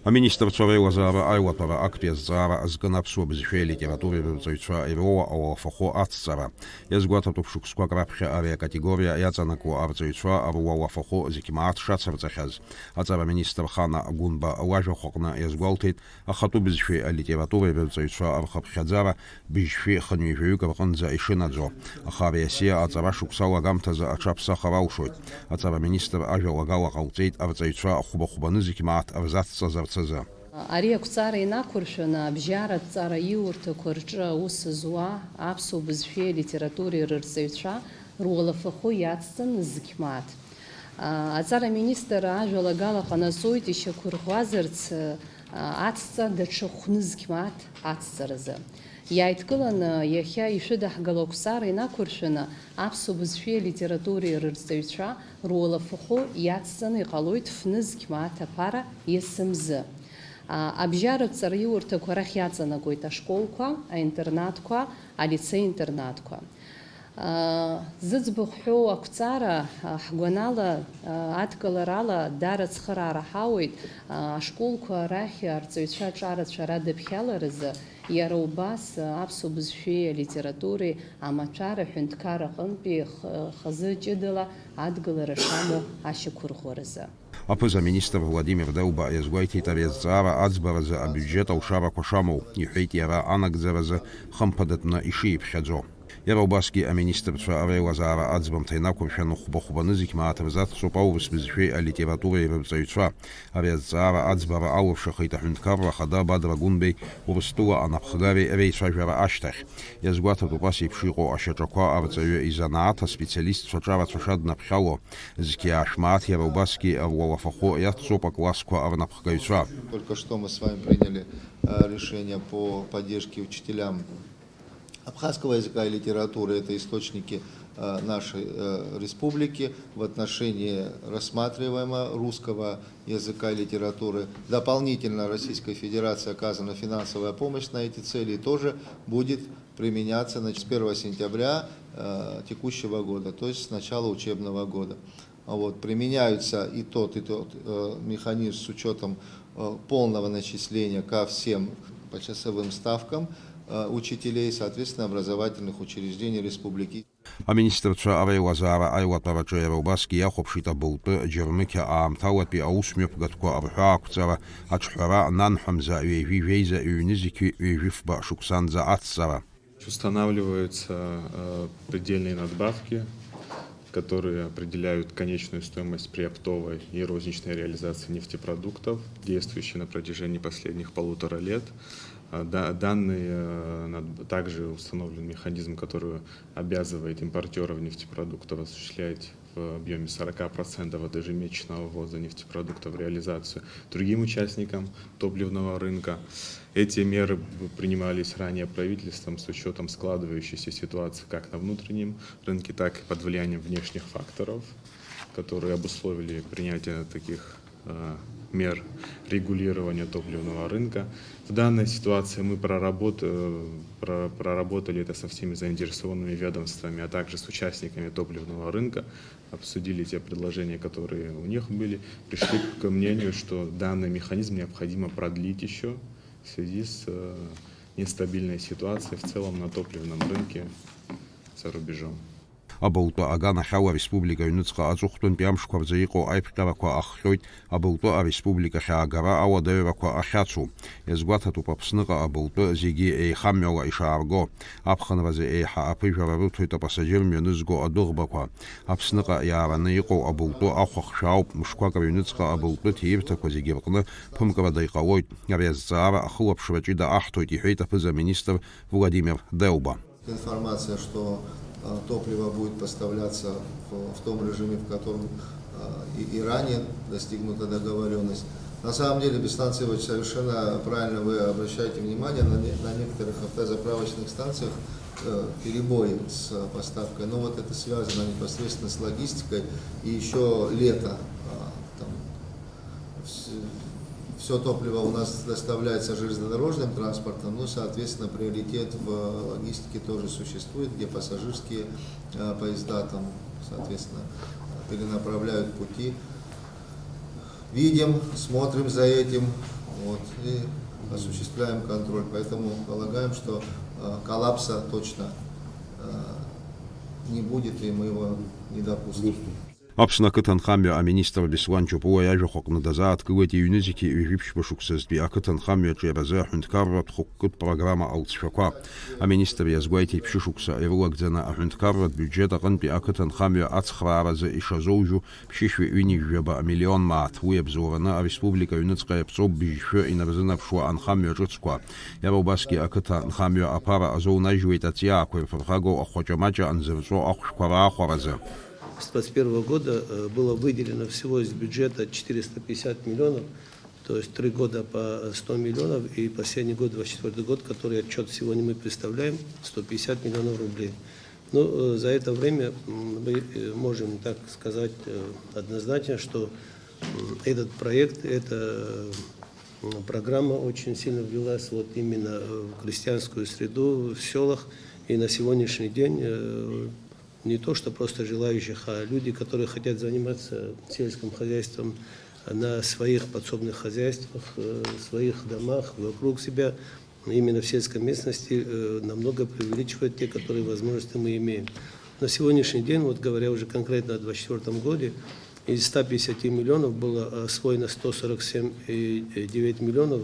Министр Цорелазара Айлатора Акпеззара азганапсуа бызшәеи литературеи ироуа ауалафахәы ацҵара. Иазгәаҭатәуп шықәсқәак раԥхьа ари акатегориа иаҵанакуа арҵаҩцәа руалафахәы зегьы мааҭ шацырҵахьаз. Аҵараминистр Хана Гәынба лажәахәаҟны иазгәалҭеит, ахатәы бызшәеи алитературеи рырҵаҩцәа рхыԥхьаӡара быжьшәеи хынҩажәаҩык рҟынӡа ишынаӡо. Аха ари асиа аҵара шықәсала агамҭазы аҽаԥсахыр алшоит. Аҵараминистр ажәалагала ҟалҵеит арҵаҩцәа хәба-хәбаны зегьы мааҭ рзацҵазарц. Ари ақәҵара инақәыршәаны абжьаратәҵара иурҭақәа рҿы аус зуа аԥсуа бызшәеи литературеи рырҵаҩцәа руалафахәы иацҵан зегьы мааҭ. Аҵараминистр ажәалагала ҟанаҵоит ишьақәырӷәӷәазарц ацҵа даҽа хәнызқь мааҭ ацҵаразы. Иааидкыланы иахьа ишәыдаҳгало ақәҵара инақәыршәаны аԥсуа бызшәеи литературеи рырҵаҩцәа руалафахәы иацҵаны иҟалоит фнызқь мааҭ аԥара иасымзы. Абжьаратәҵара иурҭақәа рахь иаҵанакуеит ашколқәа, аинтернатқәа, алицеи-интернатқәа. Зыӡбахә ҳәоу ақәҵара ҳгәанала адкыларала дара цхыраара ҳауеит ашколқәа рахь арҵаҩцәа аҿарацәара дыԥхьаларазы. Иара убас аԥсуа бызшәеи алитературеи амаҭәар аҳәынҭқар аҟынтәи хазы ҷыдала адгылара шамоу ашьақәырӷәӷәаразы. Аԥыза-министр Владимир Деуба иазгәеиҭеит ари азҵаара аӡбаразы абиуџьет аушарақәа шамоу, иҳәеит иара анагӡаразы хымԥадатәны ишиԥхьаӡо. Иара убасгьы аминистрцәа ареилазаара аӡбамҭа инақәыршәаны хәба-хәбаны зегьы мааҭ рзацҵоуп аурыс бызшәеи алитературеи рырҵаҩцәа. Ари азҵаара аӡбара алыршахеит аҳәынҭқарра ахада Бадра Гәынбеи Урыстәыла анапхгари реицәажәара ашьҭахь. Иазгәаҭатәуп ас еиԥш иҟоу ашьаҿақәа арҵаҩы изанааҭ аспециалистцәа ҿарацәа днаԥхьало. Зқьиааш мааҭ иара убасгьы руалафахәы иацҵоуп аклассқәа рнапхгаҩцәа. Только что мы с вами приняли решение по поддержке учителям абхазского языка и литературы. Это источники нашей республики в отношении рассматриваемого русского языка и литературы. Дополнительно Российской Федерации оказана финансовая помощь на эти цели и тоже будет применяться с 1 сентября текущего года, то есть с начала учебного года. Применяются и тот механизм с учетом полного начисления ко всем почасовым ставкам учителей, соответственно, образовательных учреждений республики. Аминистрцәа ареилазаара аилатәараҿы иара убасгьы иахәаԥшит абылтәы џьырмықьа аамҭалатәи аусмҩаԥгатәқәа рҳәаақәҵара, аҿҳәара нанҳәамза ҩежәижәеиза ҩнызқьҩ ҩежәифба шықәсанӡа ацҵара. Устанавливаются предельные надбавки, которые определяют конечную стоимость при оптовой и розничной реализации нефтепродуктов, действующие на протяжении последних 1,5 лет. Также установлен механизм, который обязывает импортеров нефтепродуктов осуществлять в объеме 40% от ежемесячного ввоза нефтепродуктов реализацию другим участникам топливного рынка. Эти меры принимались ранее правительством с учетом складывающейся ситуации как на внутреннем рынке, так и под влиянием внешних факторов, которые обусловили принятие таких мер регулирования топливного рынка. В данной ситуации мы проработали это со всеми заинтересованными ведомствами, а также с участниками топливного рынка, обсудили те предложения, которые у них были, пришли к мнению, что данный механизм необходимо продлить еще в связи с нестабильной ситуацией в целом на топливном рынке за рубежом. Абылтәы аганахьала республика аҩныҵҟа аҵыхәтәантәи амшқәа рзы иҟоу аиԥҟьарақәа ахҟьоит абылтәы ареспублика хьаагара ауадаҩрақәа ахьацу. Иазгәаҭатәуп Аԥсныҟа абылтәы зегьы еихамҩала ишаарго. Аԥхынразы еиҳа аԥыжәара рыҭоит апассажьыр мҩанызго адәыӷбақәа. Аԥсныҟа иаараны иҟоу абылтәы ахәахшәа ауп. Мшқәак рыҩныҵҟа абылтәы ҭиирҭақәа зегьы рҟны ԥымкрада иҟалоит. Ари азҵаара ахылаԥшра ҷыда аҳҭоит, иҳәеит аԥыза-министр Владимир Деуба. Информация, что топливо будет поставляться в том режиме, в котором и ранее достигнута договоренность. На самом деле, Беслан Сеевич, совершенно правильно вы обращаете внимание, на некоторых автозаправочных станциях перебои с поставкой, но вот это связано непосредственно с логистикой, и еще лето. Все топливо у нас доставляется железнодорожным транспортом, но, соответственно, приоритет в логистике тоже существует, где пассажирские поезда, соответственно, перенаправляют пути. Видим, смотрим за этим. вот, и осуществляем контроль. Поэтому полагаем, что коллапса точно не будет, и мы его не допустим. Апсна кытан хамя министр Беслан Чупуа яжу хокна дазаат кылыти юнизики үйрипш башуксыз би акытан хамя чебаза хунткаррат хоккут программа аутшаква. Министр язгуайти пшушукса эвлагдзана хунткаррат бюджета гын би акытан хамя ацхвараза ишазоужу пшишви юни жеба миллион маат уебзорана республика юницкая псоб бишфе инарзына пшуа анхамя жуцква. Яробаски акытан хамя апара азоуна жуитатия квефархаго охочамача анзерцо ахшквара ахвараза. С 2021 года было выделено всего из бюджета 450 миллионов, то есть 3 года по 100 миллионов, и последний год, 2024 год, который отчет сегодня мы представляем, 150 миллионов рублей. Но за это время мы можем так сказать однозначно, что этот проект, эта программа очень сильно ввелась вот именно в крестьянскую среду, в селах, и на сегодняшний день не то, что просто желающих, а люди, которые хотят заниматься сельским хозяйством на своих подсобных хозяйствах, в своих домах, вокруг себя, именно в сельской местности, намного преувеличивают те, которые возможности мы имеем. На сегодняшний день, вот говоря уже конкретно о 2024 году, из 150 миллионов было освоено 147,9 миллионов.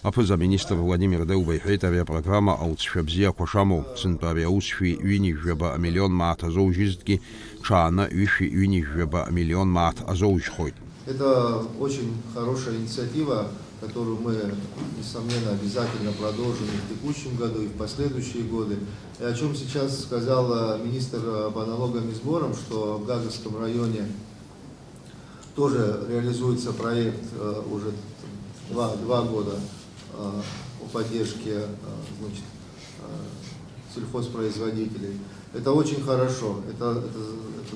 Апыза министр Владимир Деубай хейтавия программа аутшвебзия кошаму центавия усфи юни жеба миллион маат азоужизтки чана юши юни жеба миллион маат азоужхойт. Это очень хорошая инициатива, которую мы, несомненно, обязательно продолжим и в текущем году, и в последующие годы. И о чем сейчас сказал министр по налогам и сборам, что в Гагарском районе тоже реализуется проект уже два года о поддержке, значит, сельхозпроизводителей. Это очень хорошо, это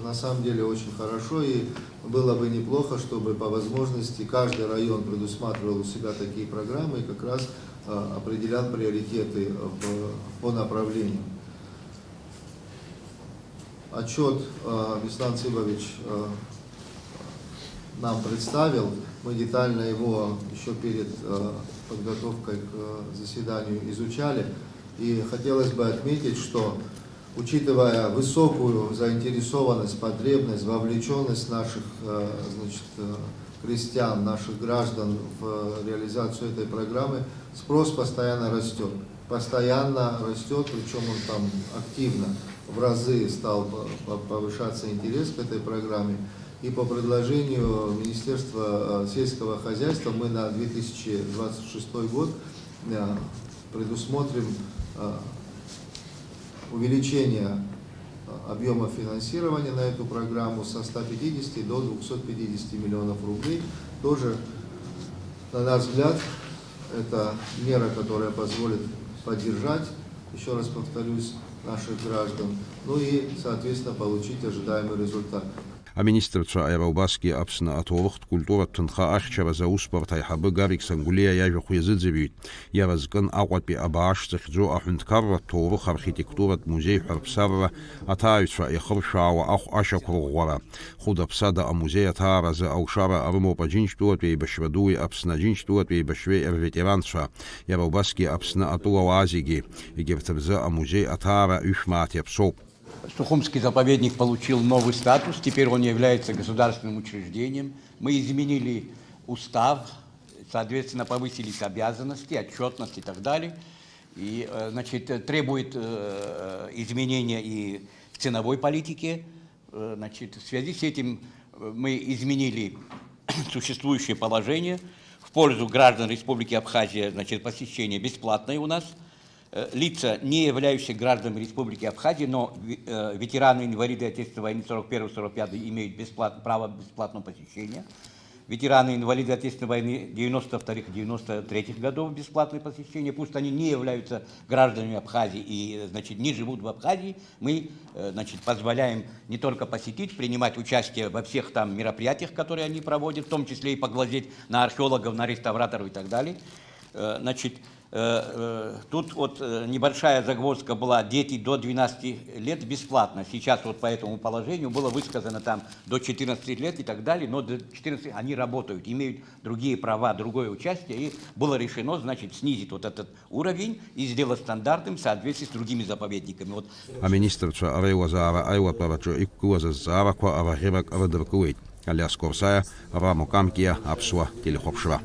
на самом деле очень хорошо, и было бы неплохо, чтобы по возможности каждый район предусматривал у себя такие программы и как раз определял приоритеты по направлению. Отчет Беслан Цыбович нам представил, мы детально его еще перед подготовкой к заседанию изучали, и хотелось бы отметить, что, учитывая высокую заинтересованность, потребность, вовлеченность наших, значит, крестьян, наших граждан в реализацию этой программы, спрос постоянно растет. Постоянно растет, причем он там активно, в разы стал повышаться интерес к этой программе. И по предложению Министерства сельского хозяйства мы на 2026 год предусмотрим увеличение объема финансирования на эту программу со 150 до 250 миллионов рублей. Тоже, на наш взгляд, это мера, которая позволит поддержать, еще раз повторюсь, наших граждан, ну и, соответственно, получить ожидаемый результат. А министрца Аэробаски апсна атовахт культура тынха ахчара за успортай хабы гарик сангулия яжу хуязыдзевит. Яразган ауатби абааш цехзо ахунткарра товах архитектурат музей харпсарра атаюча и харшауа ах ашакургвара. Худа псада а музей атара за аушара армо паджинчтуат и башвадуи апсна джинчтуат и башвей ветеранша. Яробаски апсна атуавазиги. И гертабза а музей атара ушмат япсоп. Сухумский заповедник получил новый статус, теперь он является государственным учреждением. Мы изменили устав, соответственно, повысились обязанности, отчетность и так далее. И, значит, требует изменения и в ценовой политике. Значит, в связи с этим мы изменили существующее положение в пользу граждан Республики Абхазия, значит, посещение бесплатное у нас. Лица, не являющиеся гражданами Республики Абхазия, но ветераны, инвалиды Отечественной войны 41-45 имеют право бесплатного посещения. Ветераны, инвалиды Отечественной войны 92-93 годов бесплатное посещение. Пусть они не являются гражданами Абхазии и, значит, не живут в Абхазии, мы, значит, позволяем не только посетить, принимать участие во всех там мероприятиях, которые они проводят, в том числе и поглазеть на археологов, на реставраторов и так далее. Значит, тут вот небольшая загвоздка была: дети до 12 лет бесплатно. Сейчас вот по этому положению было высказано там до 14 лет и так далее, но до 14 они работают, имеют другие права, другое участие, и было решено, значит, снизить вот этот уровень и сделать стандартным в соответствии с другими заповедниками. Вот. A ministerica Areuasaara aiuttavat ikkuasessaara kwa avahivak avadrkuit. Alias Korsaja, Ramo Kamkia, Apsua, Tilhopshva.